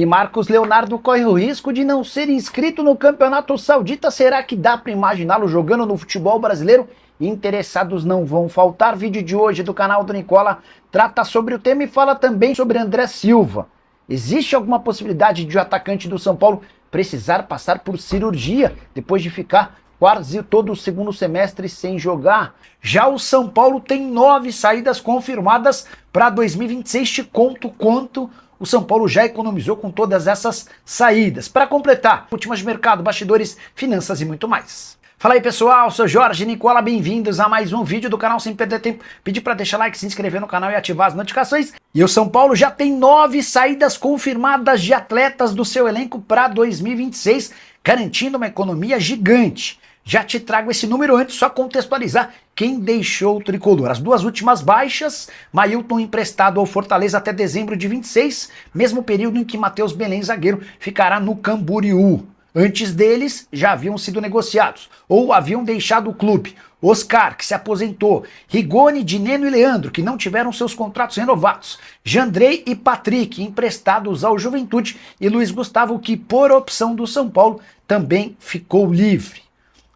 E Marcos Leonardo corre o risco de não ser inscrito no Campeonato Saudita. Será que dá para imaginá-lo jogando no futebol brasileiro? Interessados não vão faltar. Vídeo de hoje do canal do Nicola trata sobre o tema e fala também sobre André Silva. Existe alguma possibilidade de o atacante do São Paulo precisar passar por cirurgia depois de ficar quase todo o segundo semestre sem jogar? Já o São Paulo tem 9 saídas confirmadas para 2026. Te conto quanto o São Paulo já economizou com todas essas saídas. Para completar, últimas de mercado, bastidores, finanças e muito mais. Fala aí pessoal, sou Jorge Nicola, bem-vindos a mais um vídeo do canal Sem Perder Tempo. Pedir para deixar like, se inscrever no canal e ativar as notificações. E o São Paulo já tem 9 saídas confirmadas de atletas do seu elenco para 2026, garantindo uma economia gigante. Já te trago esse número antes, só contextualizar quem deixou o tricolor. As duas últimas baixas, Mailton emprestado ao Fortaleza até dezembro de 26, mesmo período em que Matheus Belém, zagueiro, ficará no Camboriú. Antes deles, já haviam sido negociados, ou haviam deixado o clube. Oscar, que se aposentou, Rigoni, Dineno e Leandro, que não tiveram seus contratos renovados, Jandrei e Patrick, emprestados ao Juventude, e Luiz Gustavo, que por opção do São Paulo, também ficou livre.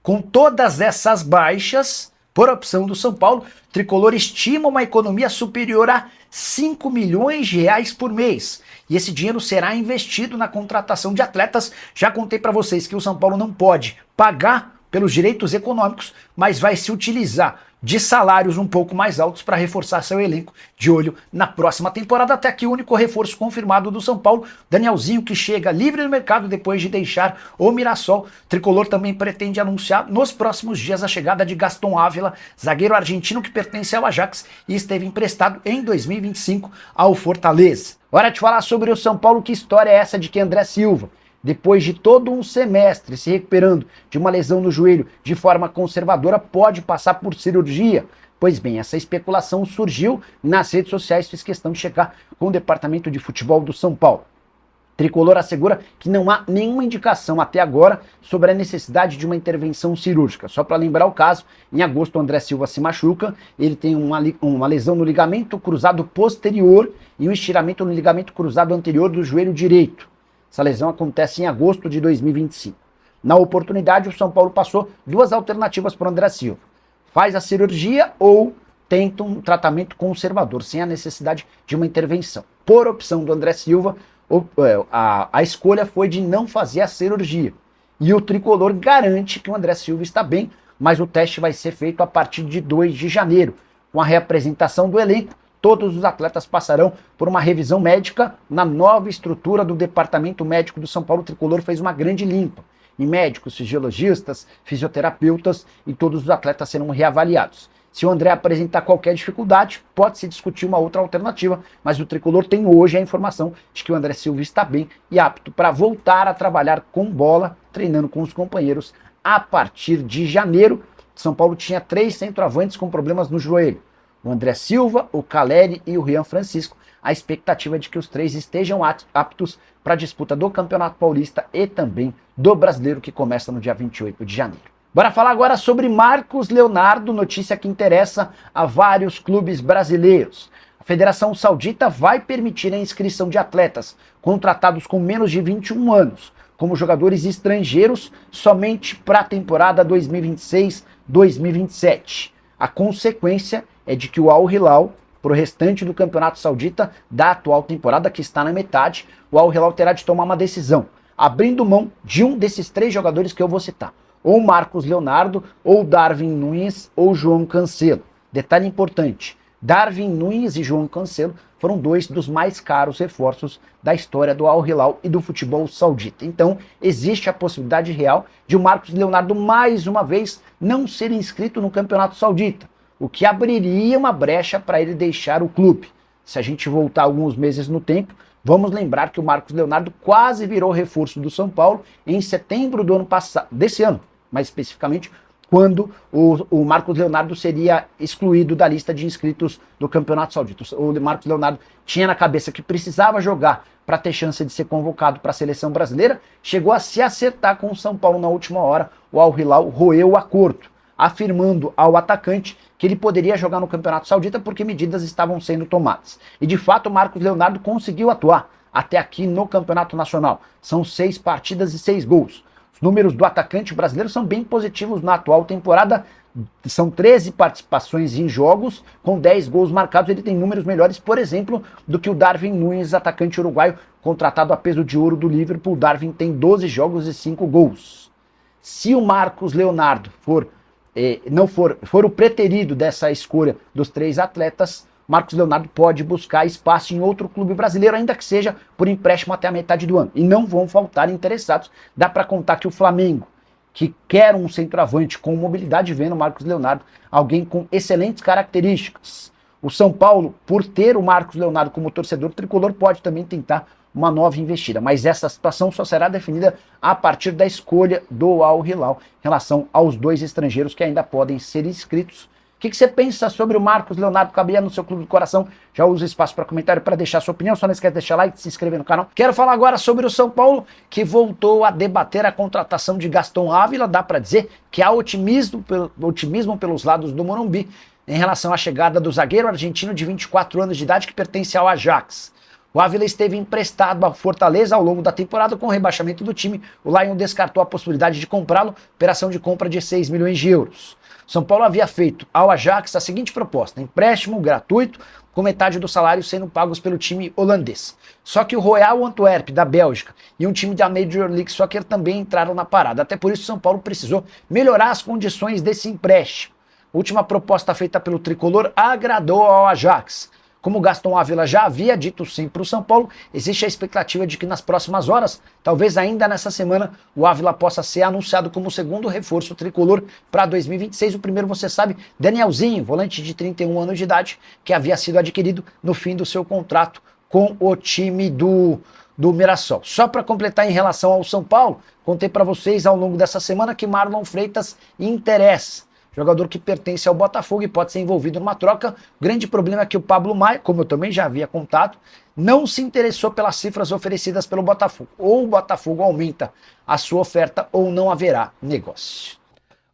Com todas essas baixas, por opção do São Paulo, o tricolor estima uma economia superior a 5 milhões de reais por mês. E esse dinheiro será investido na contratação de atletas. Já contei para vocês que o São Paulo não pode pagar pelos direitos econômicos, mas vai se utilizar de salários um pouco mais altos para reforçar seu elenco, de olho na próxima temporada. Até aqui o único reforço confirmado do São Paulo, Danielzinho, que chega livre no mercado depois de deixar o Mirassol. O tricolor também pretende anunciar nos próximos dias a chegada de Gaston Ávila, zagueiro argentino que pertence ao Ajax e esteve emprestado em 2025 ao Fortaleza. Hora de falar sobre o São Paulo. Que história é essa de que André Silva, depois de todo um semestre se recuperando de uma lesão no joelho de forma conservadora, pode passar por cirurgia? Pois bem, essa especulação surgiu nas redes sociais, fiz questão de checar com o departamento de futebol do São Paulo. Tricolor assegura que não há nenhuma indicação até agora sobre a necessidade de uma intervenção cirúrgica. Só para lembrar o caso, em agosto o André Silva se machuca, ele tem uma lesão no ligamento cruzado posterior e um estiramento no ligamento cruzado anterior do joelho direito. Essa lesão acontece em agosto de 2025. Na oportunidade, o São Paulo passou 2 alternativas para o André Silva. Faz a cirurgia ou tenta um tratamento conservador, sem a necessidade de uma intervenção. Por opção do André Silva, a escolha foi de não fazer a cirurgia. E o tricolor garante que o André Silva está bem, mas o teste vai ser feito a partir de 2 de janeiro. Com a reapresentação do elenco, todos os atletas passarão por uma revisão médica na nova estrutura do Departamento Médico do São Paulo. O tricolor fez uma grande limpa. E médicos, fisiologistas, fisioterapeutas e todos os atletas serão reavaliados. Se o André apresentar qualquer dificuldade, pode-se discutir uma outra alternativa, mas o tricolor tem hoje a informação de que o André Silva está bem e apto para voltar a trabalhar com bola, treinando com os companheiros a partir de janeiro. São Paulo tinha 3 centroavantes com problemas no joelho: o André Silva, o Caleri e o Rian Francisco. A expectativa é de que os 3 estejam aptos para a disputa do Campeonato Paulista e também do Brasileiro, que começa no dia 28 de janeiro. Bora falar agora sobre Marcos Leonardo, notícia que interessa a vários clubes brasileiros. A Federação Saudita vai permitir a inscrição de atletas contratados com menos de 21 anos, como jogadores estrangeiros, somente para a temporada 2026-2027. A consequência é de que o Al Hilal, para o restante do Campeonato Saudita da atual temporada, que está na metade, o Al Hilal terá de tomar uma decisão, abrindo mão de um desses 3 jogadores que eu vou citar: ou Marcos Leonardo, ou Darwin Núñez, ou João Cancelo. Detalhe importante: Darwin Núñez e João Cancelo foram 2 dos mais caros reforços da história do Al Hilal e do futebol saudita. Então, existe a possibilidade real de o Marcos Leonardo, mais uma vez, não ser inscrito no Campeonato Saudita, o que abriria uma brecha para ele deixar o clube. Se a gente voltar alguns meses no tempo, vamos lembrar que o Marcos Leonardo quase virou reforço do São Paulo em setembro do ano passado, desse ano, mais especificamente, quando o Marcos Leonardo seria excluído da lista de inscritos do Campeonato Saudita. O Marcos Leonardo tinha na cabeça que precisava jogar para ter chance de ser convocado para a seleção brasileira, chegou a se acertar com o São Paulo na última hora. O Al Hilal roeu o acordo, afirmando ao atacante que ele poderia jogar no Campeonato Saudita porque medidas estavam sendo tomadas. E de fato o Marcos Leonardo conseguiu atuar. até aqui no Campeonato Nacional. São 6 partidas e 6 gols. Os números do atacante brasileiro são bem positivos na atual temporada. São 13 participações em jogos, com 10 gols marcados. Ele tem números melhores, por exemplo, do que o Darwin Núñez, atacante uruguaio, contratado a peso de ouro do Liverpool. O Darwin tem 12 jogos e 5 gols. Se o Marcos Leonardo for o preterido dessa escolha dos 3 atletas, Marcos Leonardo pode buscar espaço em outro clube brasileiro, ainda que seja por empréstimo até a metade do ano. E não vão faltar interessados. Dá para contar que o Flamengo, que quer um centroavante com mobilidade, vê no Marcos Leonardo alguém com excelentes características. O São Paulo, por ter o Marcos Leonardo como torcedor tricolor, pode também tentar uma nova investida, mas essa situação só será definida a partir da escolha do Al Hilal em relação aos 2 estrangeiros que ainda podem ser inscritos. O que você pensa sobre o Marcos Leonardo? Cabia no seu clube do coração? Já usa o espaço para comentário para deixar sua opinião. Só não esquece de deixar like e se inscrever no canal. Quero falar agora sobre o São Paulo, que voltou a debater a contratação de Gastón Ávila. Dá para dizer que há otimismo pelos lados do Morumbi em relação à chegada do zagueiro argentino de 24 anos de idade que pertence ao Ajax. O Ávila esteve emprestado ao Fortaleza ao longo da temporada. Com o rebaixamento do time, o Lion descartou a possibilidade de comprá-lo, operação de compra de 6 milhões de euros. São Paulo havia feito ao Ajax a seguinte proposta: empréstimo gratuito, com metade do salário sendo pagos pelo time holandês. Só que o Royal Antwerp, da Bélgica, e um time da Major League Soccer também entraram na parada. Até por isso, São Paulo precisou melhorar as condições desse empréstimo. A última proposta feita pelo tricolor agradou ao Ajax. Como o Gastón Ávila já havia dito sim para o São Paulo, existe a expectativa de que nas próximas horas, talvez ainda nessa semana, o Ávila possa ser anunciado como o segundo reforço tricolor para 2026. O primeiro, você sabe, Danielzinho, volante de 31 anos de idade, que havia sido adquirido no fim do seu contrato com o time do Mirassol. Só para completar em relação ao São Paulo, contei para vocês ao longo dessa semana que Marlon Freitas interessa. Jogador que pertence ao Botafogo e pode ser envolvido numa troca. O grande problema é que o Pablo Maia, como eu também já havia contado, não se interessou pelas cifras oferecidas pelo Botafogo. Ou o Botafogo aumenta a sua oferta ou não haverá negócio.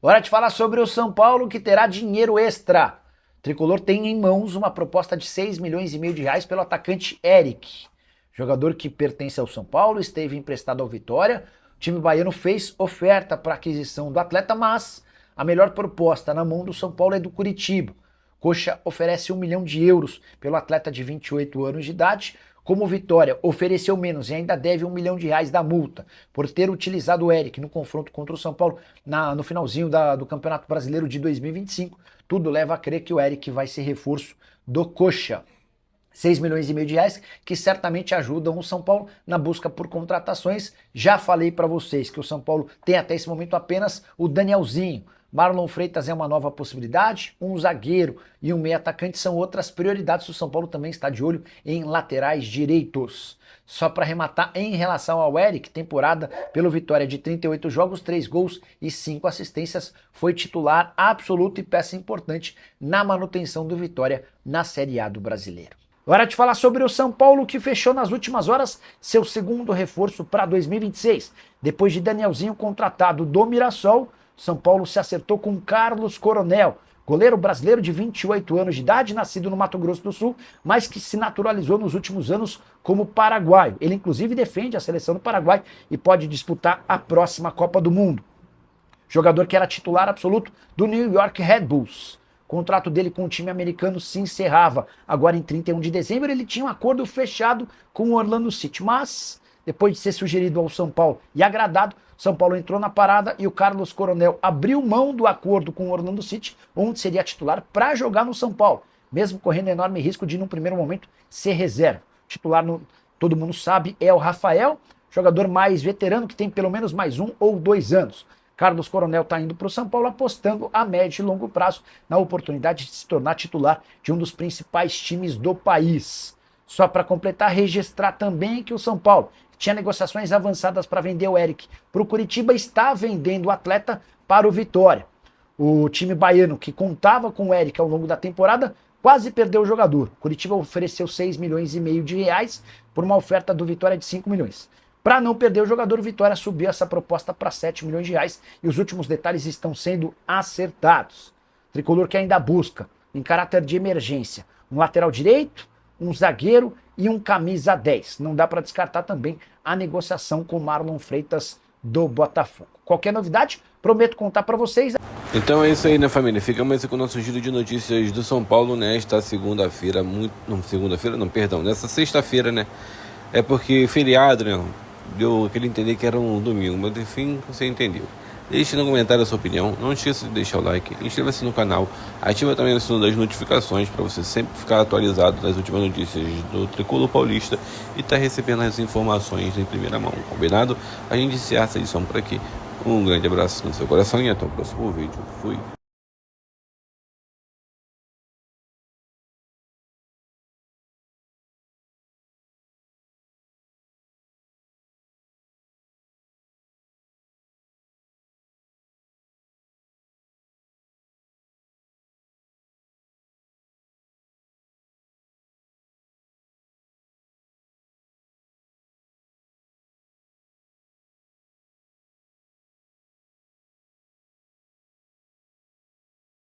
Hora de falar sobre o São Paulo, que terá dinheiro extra. O tricolor tem em mãos uma proposta de 6 milhões e meio de reais pelo atacante Eric. Jogador que pertence ao São Paulo, esteve emprestado ao Vitória. O time baiano fez oferta para aquisição do atleta, mas a melhor proposta na mão do São Paulo é do Curitiba. Coxa oferece 1 milhão de euros pelo atleta de 28 anos de idade. Como o Vitória ofereceu menos e ainda deve 1 milhão de reais da multa por ter utilizado o Eric no confronto contra o São Paulo no finalzinho do Campeonato Brasileiro de 2025, tudo leva a crer que o Eric vai ser reforço do Coxa. 6 milhões e meio de reais que certamente ajudam o São Paulo na busca por contratações. Já falei para vocês que o São Paulo tem até esse momento apenas o Danielzinho. Marlon Freitas é uma nova possibilidade, um zagueiro e um meio atacante são outras prioridades. O São Paulo também está de olho em laterais direitos. Só para arrematar, em relação ao Eric, temporada pelo Vitória de 38 jogos, 3 gols e 5 assistências, foi titular absoluto e peça importante na manutenção do Vitória na Série A do Brasileiro. Hora de falar sobre o São Paulo, que fechou nas últimas horas seu segundo reforço para 2026. Depois de Danielzinho contratado do Mirassol, São Paulo se acertou com Carlos Coronel, goleiro brasileiro de 28 anos de idade, nascido no Mato Grosso do Sul, mas que se naturalizou nos últimos anos como paraguaio. Ele inclusive defende a seleção do Paraguai e pode disputar a próxima Copa do Mundo. Jogador que era titular absoluto do New York Red Bulls. O contrato dele com o time americano se encerrava agora em 31 de dezembro. Ele tinha um acordo fechado com o Orlando City, mas depois de ser sugerido ao São Paulo e agradado, São Paulo entrou na parada e o Carlos Coronel abriu mão do acordo com o Orlando City, onde seria titular, para jogar no São Paulo, mesmo correndo enorme risco de, num primeiro momento, ser reserva. O titular, todo mundo sabe, é o Rafael, jogador mais veterano, que tem pelo menos mais 1 ou 2 anos. Carlos Coronel está indo para o São Paulo apostando a médio e longo prazo na oportunidade de se tornar titular de um dos principais times do país. Só para completar, registrar também que o São Paulo tinha negociações avançadas para vender o Eric para o Curitiba, está vendendo o atleta para o Vitória. O time baiano, que contava com o Eric ao longo da temporada, quase perdeu o jogador. O Curitiba ofereceu 6 milhões e meio de reais por uma oferta do Vitória de 5 milhões. Para não perder o jogador, o Vitória subiu essa proposta para 7 milhões de reais e os últimos detalhes estão sendo acertados. Tricolor que ainda busca, em caráter de emergência, um lateral direito, um zagueiro e um camisa 10. Não dá para descartar também a negociação com Marlon Freitas do Botafogo. Qualquer novidade, prometo contar para vocês. Então é isso aí, né, família? Ficamos com o nosso giro de notícias do São Paulo nesta segunda-feira, nessa sexta-feira, né? É porque feriado, né? Deu aquele entender que era um domingo, mas enfim, você entendeu. Deixe no comentário a sua opinião, não esqueça de deixar o like, inscreva-se no canal, ativa também o sino das notificações para você sempre ficar atualizado das últimas notícias do Tricolor Paulista e estar recebendo as informações em primeira mão, combinado? A gente encerra essa edição por aqui. Um grande abraço no seu coração e até o próximo vídeo. Fui!